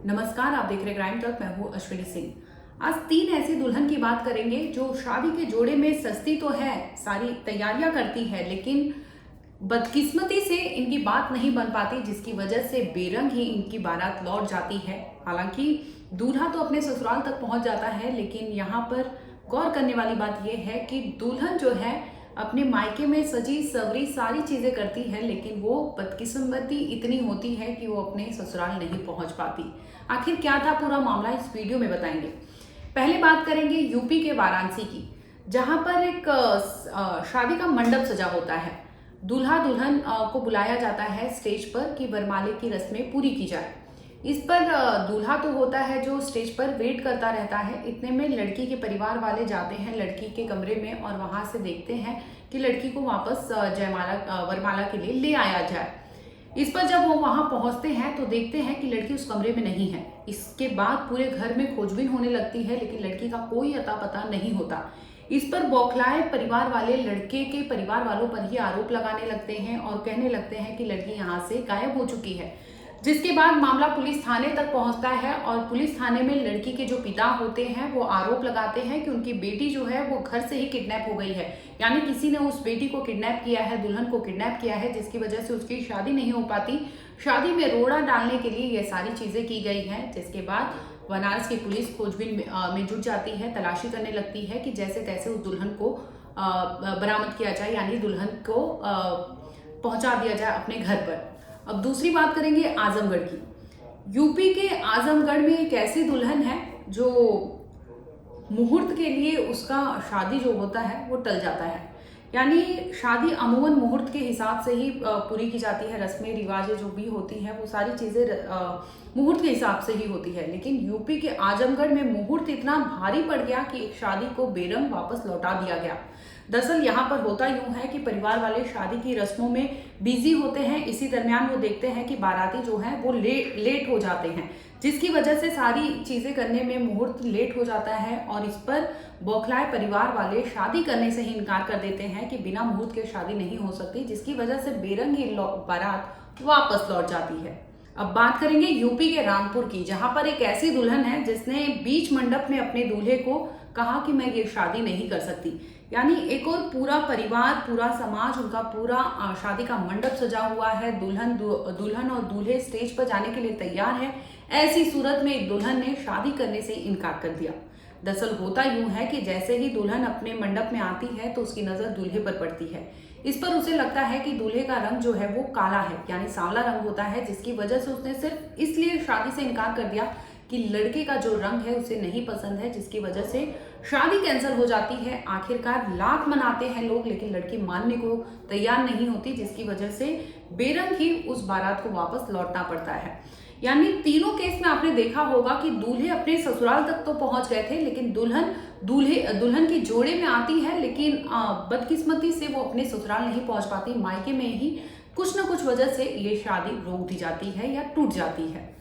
नमस्कार, आप देख रहे क्राइम तक। मैं हूँ अश्विनी सिंह। आज 3 ऐसी दुल्हन की बात करेंगे जो शादी के जोड़े में सस्ती तो है, सारी तैयारियां करती है, लेकिन बदकिस्मती से इनकी बात नहीं बन पाती, जिसकी वजह से बेरंग ही इनकी बारात लौट जाती है। हालांकि दूल्हा तो अपने ससुराल तक पहुंच जाता है, लेकिन यहाँ पर गौर करने वाली बात यह है कि दुल्हन जो है अपने मायके में सजी सवरी सारी चीजें करती है, लेकिन वो बदकिस्मती इतनी होती है कि वो अपने ससुराल नहीं पहुंच पाती। आखिर क्या था पूरा मामला, इस वीडियो में बताएंगे। पहले बात करेंगे यूपी के वाराणसी की, जहां पर एक शादी का मंडप सजा होता है। दूल्हा दुल्हन को बुलाया जाता है स्टेज पर कि वरमाले की रस्में पूरी की जाए। इस पर दूल्हा तो होता है जो स्टेज पर वेट करता रहता है। इतने में लड़की के परिवार वाले जाते हैं लड़की के कमरे में और वहां से देखते हैं कि लड़की को वापस जयमाला वरमाला के लिए ले आया जाए। इस पर जब वो वहां पहुंचते हैं तो देखते हैं कि लड़की उस कमरे में नहीं है। इसके बाद पूरे घर में खोजबीन होने लगती है, लेकिन लड़की का कोई अता पता नहीं होता। इस पर बौखलाए परिवार वाले लड़के के परिवार वालों पर ही आरोप लगाने लगते हैं और कहने लगते हैं कि लड़की यहाँ से गायब हो चुकी है। जिसके बाद मामला पुलिस थाने तक पहुंचता है और पुलिस थाने में लड़की के जो पिता होते हैं वो आरोप लगाते हैं कि उनकी बेटी जो है वो घर से ही किडनैप हो गई है। यानी किसी ने उस बेटी को किडनैप किया है, दुल्हन को किडनैप किया है, जिसकी वजह से उसकी शादी नहीं हो पाती। शादी में रोड़ा डालने के लिए ये सारी चीजें की गई हैं। जिसके बाद बनारस की पुलिस खोजबीन में जुट जाती है, तलाशी करने लगती है कि जैसे तैसे उस दुल्हन को बरामद किया जाए, यानी दुल्हन को पहुंचा दिया जाए अपने घर पर। अब दूसरी बात करेंगे आजमगढ़ की। यूपी के आजमगढ़ में एक ऐसी दुल्हन है जो मुहूर्त के लिए उसका शादी जो होता है वो टल जाता है। यानी शादी अमूमन मुहूर्त के हिसाब से ही पूरी की जाती है। रस्में रिवाजें जो भी होती हैं वो सारी चीजें मुहूर्त के हिसाब से ही होती है, लेकिन यूपी के आजमगढ़ में मुहूर्त इतना भारी पड़ गया कि एक शादी को बेरंग वापस लौटा दिया गया। दरअसल यहाँ पर होता यूं है कि परिवार वाले शादी की रस्मों में बिजी होते हैं। इसी दरमियान वो देखते हैं कि बाराती जो है वो लेट हो जाते हैं, जिसकी वजह से सारी चीजें करने में मुहूर्त लेट हो जाता है और इस पर बौखलाए परिवार वाले शादी करने से ही इनकार कर देते हैं कि बिना मुहूर्त के शादी नहीं हो सकती, जिसकी वजह से बेरंग ही बारात वापस लौट जाती है। अब बात करेंगे यूपी के रामपुर की, जहां पर एक ऐसी दुल्हन है जिसने बीच मंडप में अपने दूल्हे को कहा कि मैं ये शादी नहीं कर सकती। यानी एक और पूरा परिवार, पूरा समाज, उनका पूरा शादी का मंडप सजा हुआ है। दुल्हन और दूल्हे स्टेज पर जाने के लिए तैयार है। ऐसी सूरत में एक दुल्हन ने शादी करने से इनकार कर दिया। दरअसल होता यूं है कि जैसे ही दुल्हन अपने मंडप में आती है तो उसकी नजर दूल्हे पर पड़ती है। इस पर उसे लगता है कि दूल्हे का रंग जो है वो काला है, यानी सांवला रंग होता है, जिसकी वजह से उसने सिर्फ इसलिए शादी से इनकार कर दिया कि लड़के का जो रंग है उसे नहीं पसंद है, जिसकी वजह से शादी कैंसिल हो जाती है। आखिरकार लाख मनाते हैं लोग, लेकिन लड़की मानने को तैयार नहीं होती, जिसकी वजह से बेरंग ही उस बारात को वापस लौटना पड़ता है। यानी तीनों केस में आपने देखा होगा कि दूल्हे अपने ससुराल तक तो पहुंच गए थे, लेकिन दुल्हन की जोड़े में आती है, लेकिन बदकिस्मती से वो अपने ससुराल नहीं पहुंच पाती। मायके में ही कुछ ना कुछ वजह से ये शादी रोक दी जाती है या टूट जाती है।